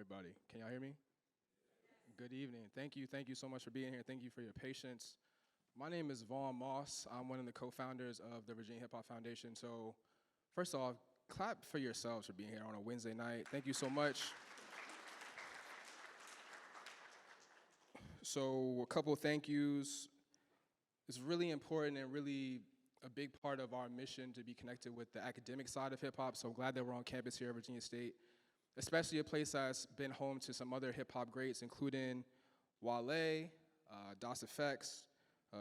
everybody. Can y'all hear me? Good evening. Thank you. Thank you so much for being here. Thank you for your patience. My name is Vaughn Moss. I'm one of the co-founders of the Virginia Hip Hop Foundation. So first off, clap for yourselves for being here on a Wednesday night. Thank you so much. So a couple of thank yous. It's really important and really a big part of our mission to be connected with the academic side of hip hop. So I'm glad that we're on campus here at Virginia State, especially a place that's been home to some other hip hop greats, including Wale, Das Effects,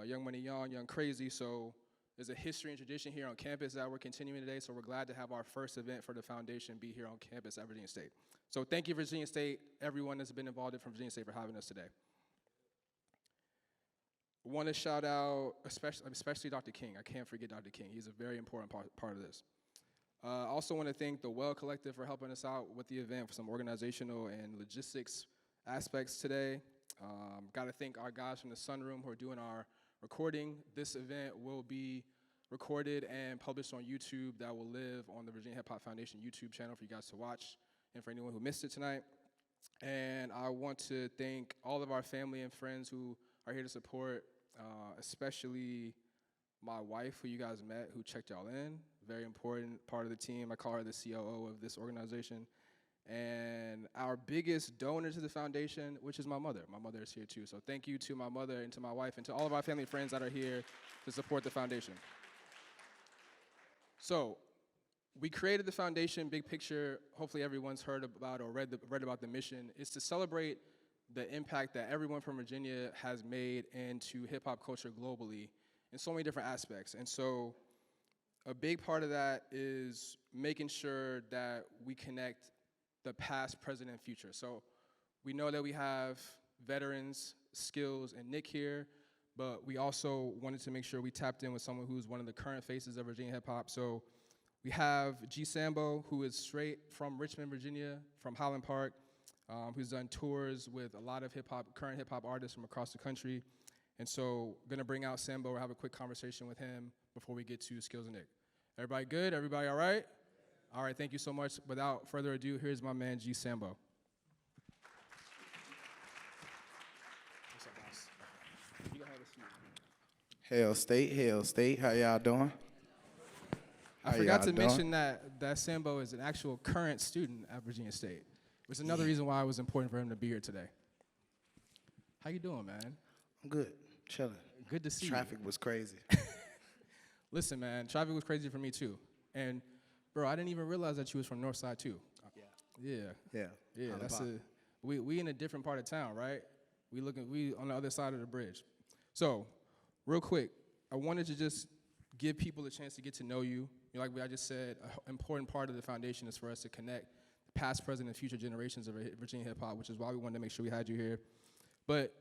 Young Money Young Crazy. So there's a history and tradition here on campus that we're continuing today. So we're glad to have our first event for the foundation be here on campus at Virginia State. So thank you, Virginia State, everyone that's been involved from Virginia State for having us today. I want to shout out, especially Dr. King. I can't forget Dr. King. He's a very important part of this. I also want to thank the Well Collective for helping us out with the event for some organizational and logistics aspects today. Got to thank our guys from the Sunroom who are doing our recording. This event will be recorded and published on YouTube. That will live on the Virginia Hip Hop Foundation YouTube channel for you guys to watch and for anyone who missed it tonight. And I want to thank all of our family and friends who are here to support, especially my wife, who you guys met, who checked y'all in. Very important part of the team. I call her the COO of this organization. And our biggest donor to the foundation, which is my mother. My mother is here too. So thank you to my mother and to my wife and to all of our family and friends that are here to support the foundation. So we created the foundation, big picture. Hopefully everyone's heard about or read about the mission. Is to celebrate the impact that everyone from Virginia has made into hip hop culture globally in so many different aspects. And so a big part of that is making sure that we connect the past, present, and future. So we know that we have veterans, Skills, and Nick here, but we also wanted to make sure we tapped in with someone who's one of the current faces of Virginia hip hop. So we have GSambo, who is straight from Richmond, Virginia, from Highland Park, who's done tours with a lot of current hip hop artists from across the country. And so I'm gonna bring out Sambo, we'll have a quick conversation with him before we get to Skills and Nick. Everybody good? Everybody all right? All right, thank you so much. Without further ado, here's my man, GSambo. What's up, boss? You gonna have a seat. Hail State, how y'all doing? I forgot to mention that Sambo is an actual current student at Virginia State, which is another reason why it was important for him to be here today. How you doing, man? I'm good, chilling. Good to see you. Traffic was crazy. Listen, man, traffic was crazy for me too. And bro, I didn't even realize that you was from Northside too. Yeah. That's we in a different part of town, right? We on the other side of the bridge. So, real quick, I wanted to just give people a chance to get to know you. Like I just said, an important part of the foundation is for us to connect the past, present, and future generations of Virginia hip hop, which is why we wanted to make sure we had you here. But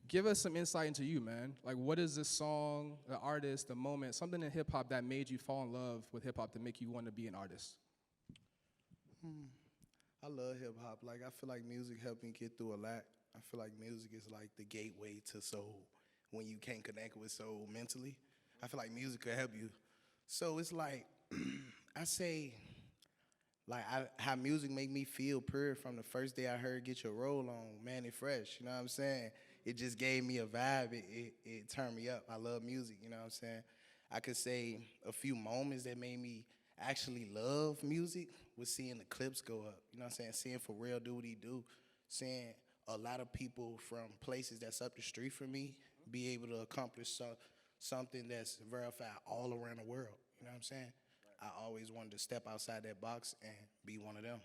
give us some insight into you, man. Like, what is this song, the artist, the moment, something in hip hop that made you fall in love with hip hop to make you want to be an artist? I love hip hop. Like, I feel like music helped me get through a lot. I feel like music is like the gateway to soul. When you can't connect with soul mentally, I feel like music could help you. So it's like, I say, like how music make me feel pure from the first day I heard Get Your Roll On, Man It Fresh, you know what I'm saying? It just gave me a vibe, it turned me up. I love music, you know what I'm saying? I could say a few moments that made me actually love music was seeing the clips go up, you know what I'm saying? Seeing Pharrell do what he do, seeing a lot of people from places that's up the street from me be able to accomplish something that's verified all around the world, you know what I'm saying? I always wanted to step outside that box and be one of them.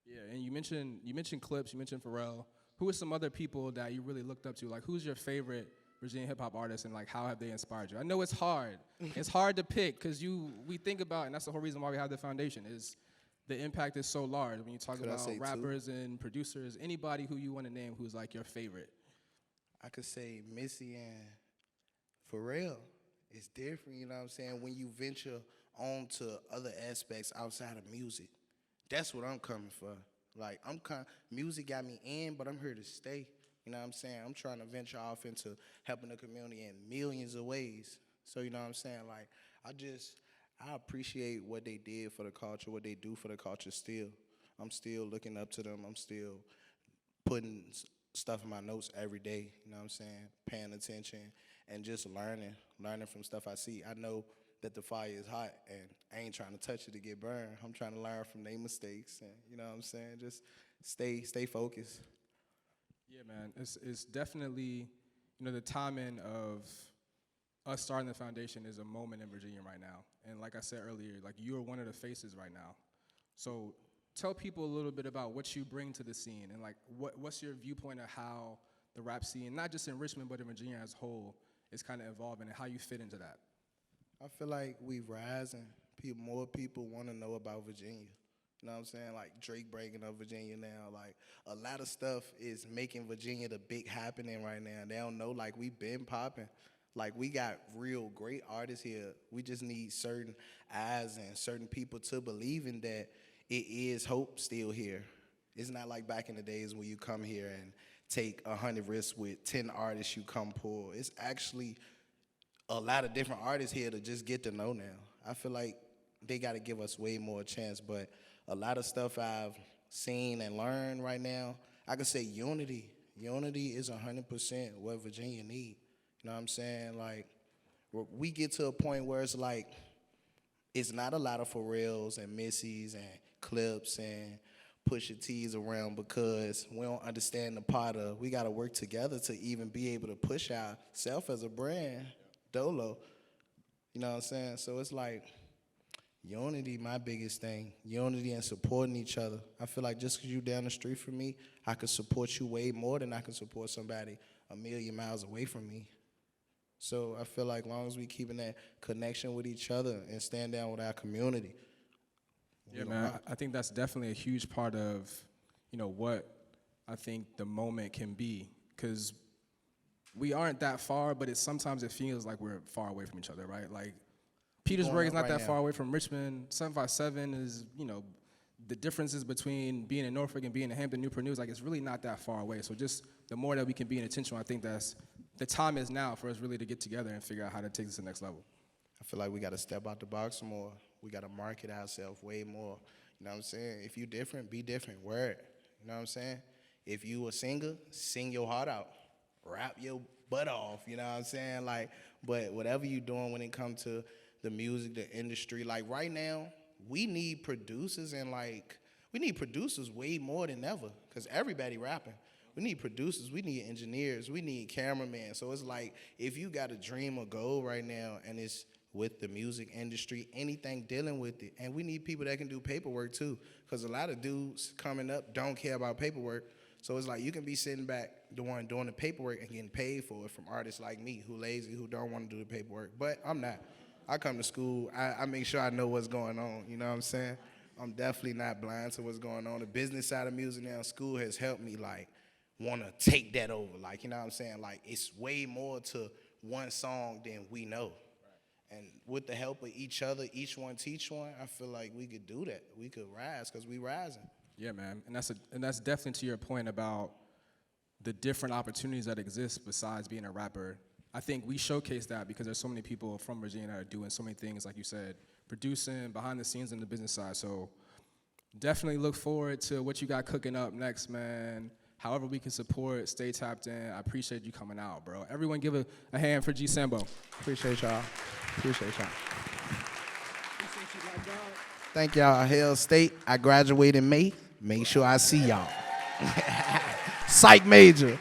Yeah, and you mentioned clips, you mentioned Pharrell. Who are some other people that you really looked up to? Like, who's your favorite Virginia hip hop artist, and like, how have they inspired you? I know it's hard. It's hard to pick because we think about, and that's the whole reason why we have the foundation, is the impact is so large. When you talk about rappers and producers, anybody who you want to name who's like your favorite. I could say Missy and Pharrell. It's different, you know what I'm saying? When you venture on to other aspects outside of music, that's what I'm coming for. Like, music got me in, but I'm here to stay. You know what I'm saying? I'm trying to venture off into helping the community in millions of ways. So, you know what I'm saying? Like, I appreciate what they did for the culture, what they do for the culture still. I'm still looking up to them. I'm still putting stuff in my notes every day, you know what I'm saying? Paying attention and just learning from stuff I see. I know that the fire is hot and I ain't trying to touch it to get burned. I'm trying to learn from their mistakes and, you know what I'm saying? Just stay focused. Yeah, man, it's definitely, the timing of us starting the foundation is a moment in Virginia right now. And like I said earlier, like you are one of the faces right now. So tell people a little bit about what you bring to the scene and like what's your viewpoint of how the rap scene, not just in Richmond, but in Virginia as a whole, is kind of evolving and how you fit into that. I feel like we rising. More people want to know about Virginia. You know what I'm saying? Like Drake breaking up Virginia now. Like a lot of stuff is making Virginia the big happening right now. They don't know like we been popping. Like we got real great artists here. We just need certain eyes and certain people to believe in that it is hope still here. It's not like back in the days when you come here and take 100 risks with 10 artists you come pull. It's actually a lot of different artists here to just get to know now. I feel like they got to give us way more chance, but a lot of stuff I've seen and learned right now, I could say unity. Unity is 100% what Virginia need. You know what I'm saying? Like, we get to a point where it's like, it's not a lot of Pharrells and Missies and Clips and Pusha T's around because we don't understand the part of we got to work together to even be able to push ourselves as a brand, Dolo. You know what I'm saying? So it's like unity, my biggest thing. Unity and supporting each other. I feel like just because you down the street from me, I could support you way more than I can support somebody a million miles away from me. So I feel like as long as we keeping that connection with each other and stand down with our community. Yeah, man, I think that's definitely a huge part of, what I think the moment can be. Because we aren't that far, but sometimes it feels like we're far away from each other, right? Like, Petersburg is not that far away from Richmond. 757 is, the differences between being in Norfolk and being in Hampton, Newport News, like it's really not that far away. So just the more that we can be intentional, I think the time is now for us really to get together and figure out how to take this to the next level. I feel like we got to step out the box more. We got to market ourselves way more. You know what I'm saying? If you different, be different. Word. You know what I'm saying? If you a singer, sing your heart out. Rap your butt off. You know what I'm saying? Like, but whatever you doing when it comes to the music, the industry, like right now, we need producers and we need producers way more than ever because everybody rapping. We need producers, we need engineers, we need cameramen. So it's like if you got a dream or goal right now and it's with the music industry, anything dealing with it, and we need people that can do paperwork too because a lot of dudes coming up don't care about paperwork. So it's like you can be sitting back doing the paperwork and getting paid for it from artists like me who lazy, who don't want to do the paperwork. But I'm not. I come to school, I make sure I know what's going on, you know what I'm saying? I'm definitely not blind to what's going on. The business side of music now, school has helped me, want to take that over. You know what I'm saying? It's way more to one song than we know. Right. And with the help of each other, each one teach one, I feel like we could do that. We could rise because we rising. Yeah, man. And that's definitely to your point about the different opportunities that exist besides being a rapper. I think we showcase that because there's so many people from Virginia that are doing so many things, like you said, producing, behind the scenes, and the business side. So definitely look forward to what you got cooking up next, man. However we can support, stay tapped in. I appreciate you coming out, bro. Everyone give a hand for GSambo. Appreciate y'all. Appreciate y'all. Appreciate you, my dog. Thank y'all, Hell State. I graduate in May. Make sure I see y'all. Psych major.